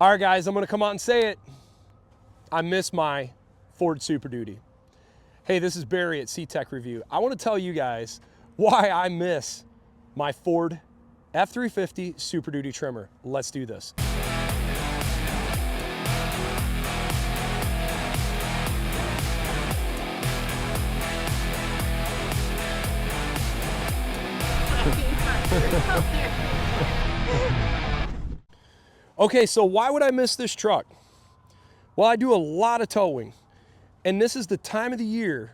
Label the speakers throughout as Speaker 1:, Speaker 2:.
Speaker 1: All right, guys, I'm gonna come out and say it. I miss my Ford Superduty. Hey, this is Barry at CTech-review. I wanna tell you guys why I miss my Ford F-350 Superduty trimmer. Let's do this. Okay, so why would I miss this truck? Well, I do a lot of towing, and this is the time of the year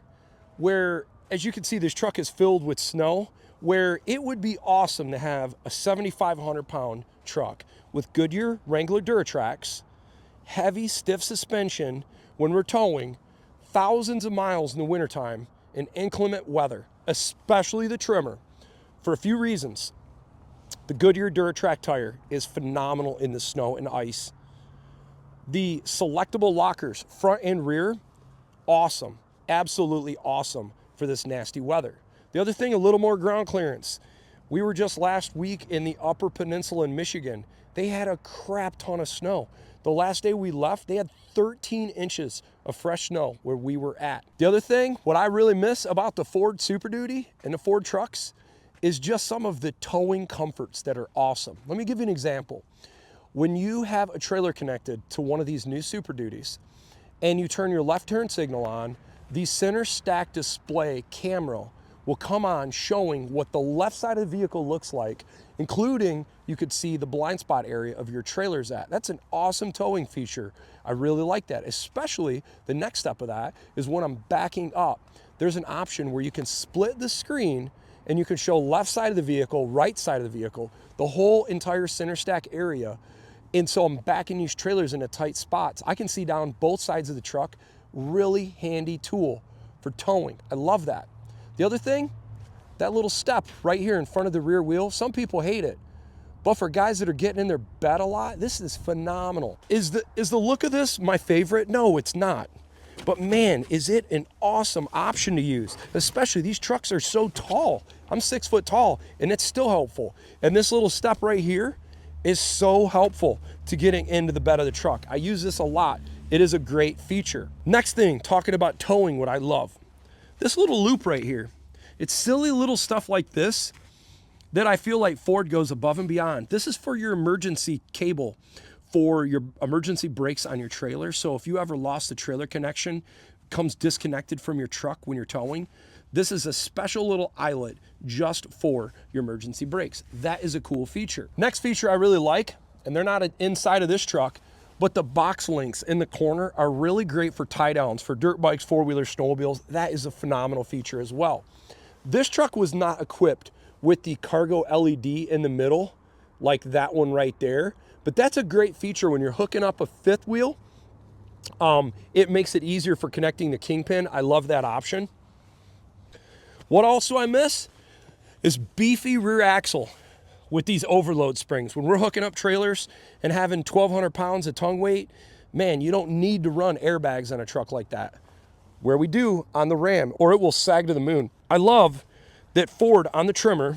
Speaker 1: where, as you can see, this truck is filled with snow, where it would be awesome to have a 7,500 pound truck with Goodyear Wrangler Duratracs, heavy, stiff suspension when we're towing thousands of miles in the wintertime in inclement weather, especially the trimmer, for a few reasons. The Goodyear Duratrac tire is phenomenal in the snow and ice. The selectable lockers, front and rear, awesome, absolutely awesome for this nasty weather. The other thing, a little more ground clearance. We were just last week in the Upper Peninsula in Michigan. They had a crap ton of snow. The last day we left, they had 13 inches of fresh snow where we were at. The other thing, what I really miss about the Ford Superduty and the Ford trucks is just some of the towing comforts that are awesome. Let me give you an example. When you have a trailer connected to one of these new Super Duties and you turn your left turn signal on, the center stack display camera will come on showing what the left side of the vehicle looks like, including you could see the blind spot area of your trailer's at. That's an awesome towing feature. I really like that, especially the next step of that is when I'm backing up. There's an option where you can split the screen and you can show left side of the vehicle, right side of the vehicle, the whole entire center stack area. And so I'm backing these trailers into tight spots. I can see down both sides of the truck. Really handy tool for towing. I love that. The other thing, that little step right here in front of the rear wheel, some people hate it. But for guys that are getting in their bed a lot, this is phenomenal. Is the look of this my favorite? No, it's not. But man, is it an awesome option to use, especially these trucks are so tall. I'm 6 foot tall and it's still helpful. And this little step right here is so helpful to getting into the bed of the truck. I use this a lot. It is a great feature. Next thing, talking about towing, what I love. This little loop right here. It's silly little stuff like this that I feel like Ford goes above and beyond. This is for your emergency cable, for your emergency brakes on your trailer. So if you ever lost the trailer connection, comes disconnected from your truck when you're towing, this is a special little eyelet just for your emergency brakes. That is a cool feature. Next feature I really like, and they're not inside of this truck, but the box links in the corner are really great for tie downs, for dirt bikes, four-wheelers, snowmobiles. That is a phenomenal feature as well. This truck was not equipped with the cargo LED in the middle, like that one right there. But that's a great feature when you're hooking up a fifth wheel. It makes it easier for connecting the kingpin. I love that option. What also I miss is beefy rear axle with these overload springs. When we're hooking up trailers and having 1,200 pounds of tongue weight, man, you don't need to run airbags on a truck like that. Where we do on the Ram, or it will sag to the moon. I love that Ford on the trimmer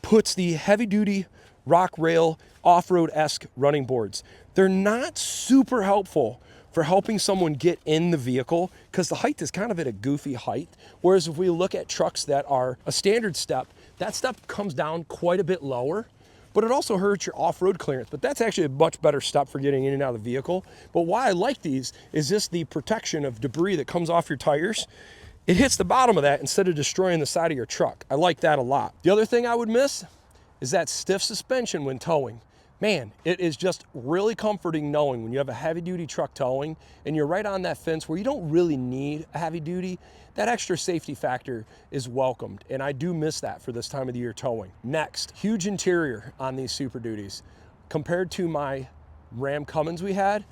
Speaker 1: puts the heavy duty rock rail off-road-esque running boards. They're not super helpful for helping someone get in the vehicle because the height is kind of at a goofy height. Whereas if we look at trucks that are a standard step, that step comes down quite a bit lower, but it also hurts your off-road clearance. But that's actually a much better step for getting in and out of the vehicle. But why I like these is just the protection of debris that comes off your tires. It hits the bottom of that instead of destroying the side of your truck. I like that a lot. The other thing I would miss is that stiff suspension when towing. Man, it is just really comforting knowing when you have a heavy duty truck towing and you're right on that fence where you don't really need a heavy duty, that extra safety factor is welcomed. And I do miss that for this time of the year towing. Next, huge interior on these Super Duties. Compared to my Ram Cummins we had,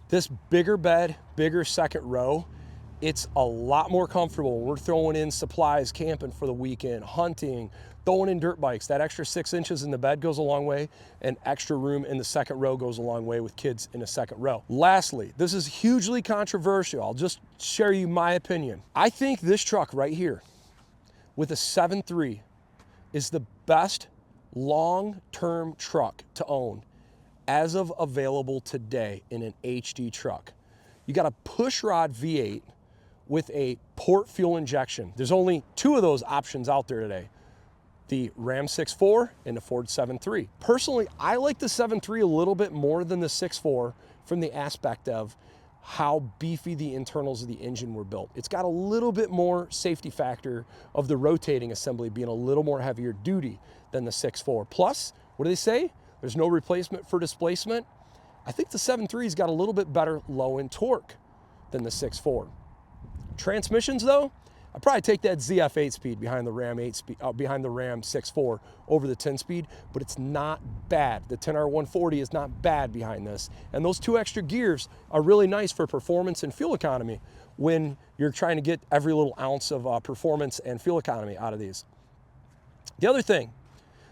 Speaker 1: this bigger bed, bigger second row, it's a lot more comfortable when we're throwing in supplies, camping for the weekend, hunting, throwing in dirt bikes. That extra 6 inches in the bed goes a long way, and extra room in the second row goes a long way with kids in the second row. Lastly, this is hugely controversial. I'll just share you my opinion. I think this truck right here with a 7.3 is the best long-term truck to own as of available today in an HD truck, you got a pushrod V8 with a port fuel injection. There's only 2 of those options out there today, the Ram 6.4 and the Ford 7.3. Personally, I like the 7.3 a little bit more than the 6.4 from the aspect of how beefy the internals of the engine were built. It's got a little bit more safety factor of the rotating assembly being a little more heavier duty than the 6.4. Plus, what do they say? There's no replacement for displacement. I think the 7.3's got a little bit better low end torque than the 6.4. Transmissions though, I'd probably take that ZF 8-speed behind the Ram 6.4 over the 10-speed, but it's not bad. The 10R140 is not bad behind this. And those 2 extra gears are really nice for performance and fuel economy when you're trying to get every little ounce of performance and fuel economy out of these. The other thing,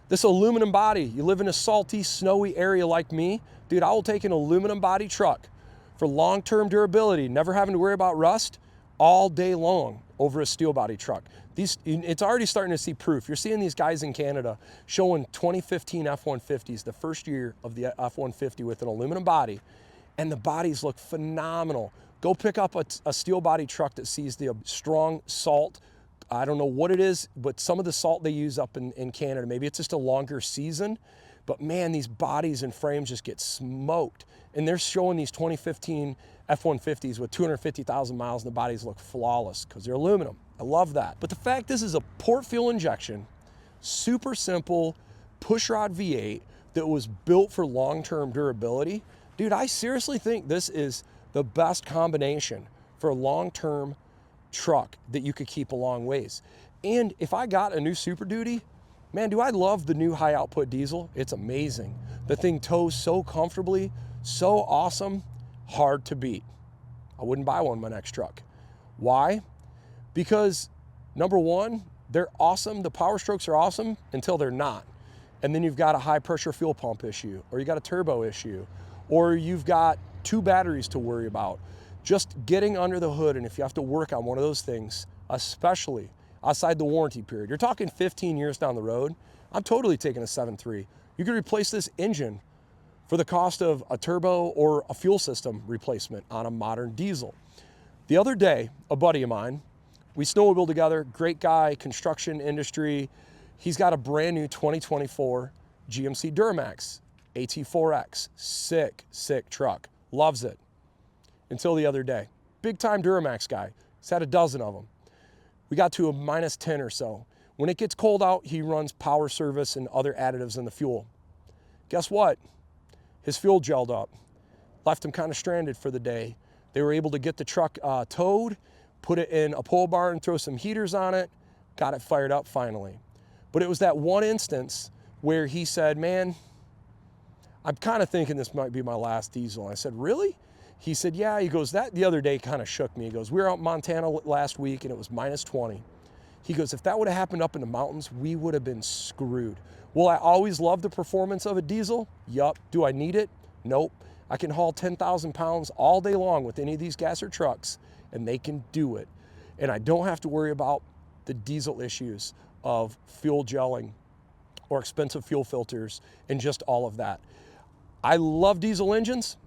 Speaker 1: this aluminum body, you live in a salty, snowy area like me, dude, I will take an aluminum body truck for long-term durability, never having to worry about rust all day long over a steel body truck. It's already starting to see proof. You're seeing these guys in Canada showing 2015 F-150s, the first year of the F-150 with an aluminum body, and the bodies look phenomenal. Go pick up a steel body truck that sees the strong salt. I don't know what it is, but some of the salt they use up in Canada, maybe it's just a longer season, but man, these bodies and frames just get smoked. And they're showing these 2015 F-150s with 250,000 miles and the bodies look flawless because they're aluminum. I love that. But the fact this is a port fuel injection, super simple pushrod V8 that was built for long-term durability, dude, I seriously think this is the best combination for a long-term truck that you could keep a long ways. And if I got a new Super Duty, man, do I love the new high output diesel. It's amazing. The thing tows so comfortably, so awesome, hard to beat. I wouldn't buy one in my next truck. Why? Because number one, they're awesome. The power strokes are awesome until they're not. And then you've got a high pressure fuel pump issue, or you got a turbo issue, or you've got 2 batteries to worry about. Just getting under the hood, and if you have to work on one of those things, especially outside the warranty period, you're talking 15 years down the road, I'm totally taking a 7.3. You could replace this engine for the cost of a turbo or a fuel system replacement on a modern diesel. The other day, a buddy of mine, we snowmobile together, great guy, construction industry. He's got a brand new 2024 GMC Duramax AT4X. Sick truck. Loves it. Until the other day. Big time Duramax guy. He's had a dozen of them. We got to a -10 or so. When it gets cold out, he runs power service and other additives in the fuel. Guess what? His fuel gelled up. Left him kind of stranded for the day. They were able to get the truck towed, put it in a pole barn, throw some heaters on it, got it fired up finally. But it was that one instance where he said, man, I'm kind of thinking this might be my last diesel. And I said, really? He said, yeah. He goes, that the other day kind of shook me. He goes, we were out in Montana last week and it was -20. He goes, if that would have happened up in the mountains, we would have been screwed. Will I always love the performance of a diesel? Yup. Do I need it? Nope. I can haul 10,000 pounds all day long with any of these gasser trucks and they can do it. And I don't have to worry about the diesel issues of fuel gelling or expensive fuel filters and just all of that. I love diesel engines.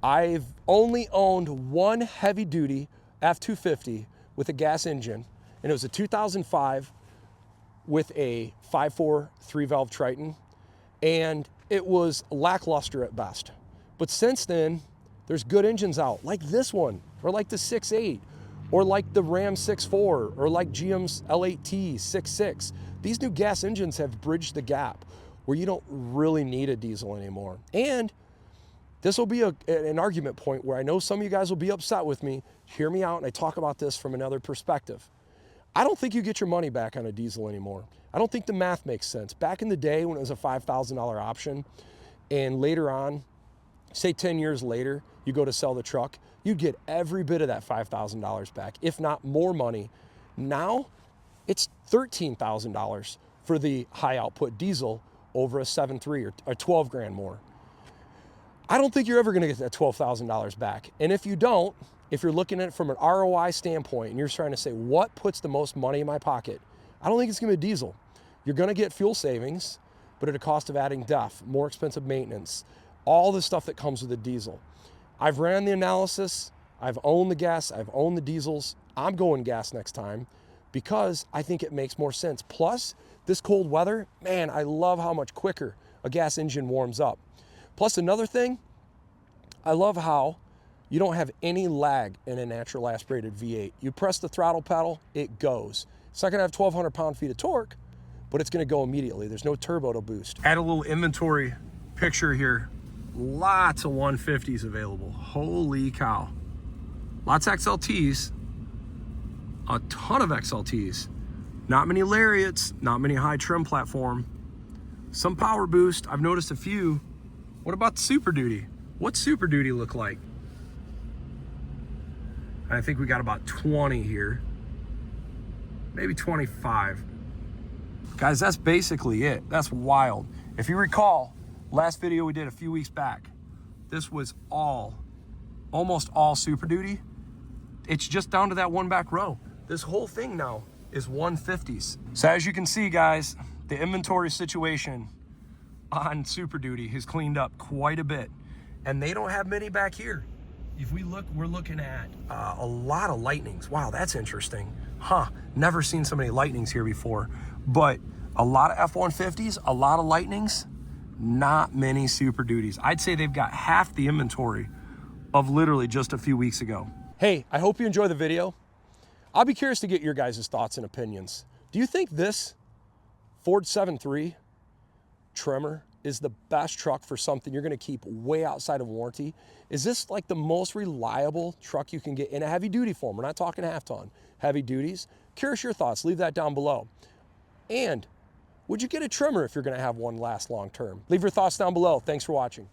Speaker 1: I've only owned one heavy duty F-250 with a gas engine, and it was a 2005 with a 5.4 3-valve Triton, and it was lackluster at best. But since then, there's good engines out, like this one, or like the 6.8, or like the Ram 6.4, or like GM's L8T 6.6. These new gas engines have bridged the gap where you don't really need a diesel anymore. And this will be an argument point where I know some of you guys will be upset with me. Hear me out, and I talk about this from another perspective. I don't think you get your money back on a diesel anymore. I don't think the math makes sense. Back in the day when it was a $5,000 option, and later on, say 10 years later, you go to sell the truck, you get every bit of that $5,000 back, if not more money. Now, it's $13,000 for the high output diesel over a 7.3 or 12 grand more. I don't think you're ever gonna get that $12,000 back. And if you don't, if you're looking at it from an ROI standpoint and you're trying to say, what puts the most money in my pocket? I don't think it's gonna be diesel. You're gonna get fuel savings, but at a cost of adding DEF, more expensive maintenance, all the stuff that comes with a diesel. I've ran the analysis, I've owned the gas, I've owned the diesels. I'm going gas next time because I think it makes more sense. Plus, this cold weather, man, I love how much quicker a gas engine warms up. Plus another thing, I love how you don't have any lag in a natural aspirated V8. You press the throttle pedal, it goes. It's not gonna have 1,200 pound-feet of torque, but it's gonna go immediately. There's no turbo to boost. Add a little inventory picture here. Lots of 150s available. Holy cow. Lots of XLTs, a ton of XLTs. Not many Lariats, not many high trim platform. Some power boost, I've noticed a few. What about the Super Duty? What's Super Duty look like? I think we got about 20 here. Maybe 25. Guys, that's basically it. That's wild. If you recall, last video we did a few weeks back, this was almost all Super Duty. It's just down to that one back row. This whole thing now is 150s. So as you can see, guys, the inventory situation on Super Duty has cleaned up quite a bit. And they don't have many back here. If we look, we're looking at a lot of Lightnings. Wow, that's interesting. Huh, never seen so many Lightnings here before. But a lot of F-150s, a lot of Lightnings, not many Super Duties. I'd say they've got half the inventory of literally just a few weeks ago. Hey, I hope you enjoy the video. I'll be curious to get your guys' thoughts and opinions. Do you think this Ford 7.3 Tremor is the best truck for something you're gonna keep way outside of warranty? Is this like the most reliable truck you can get in a heavy duty form? We're not talking half ton, heavy duties. Curious your thoughts, leave that down below. And would you get a Tremor if you're gonna have one last long term? Leave your thoughts down below. Thanks for watching.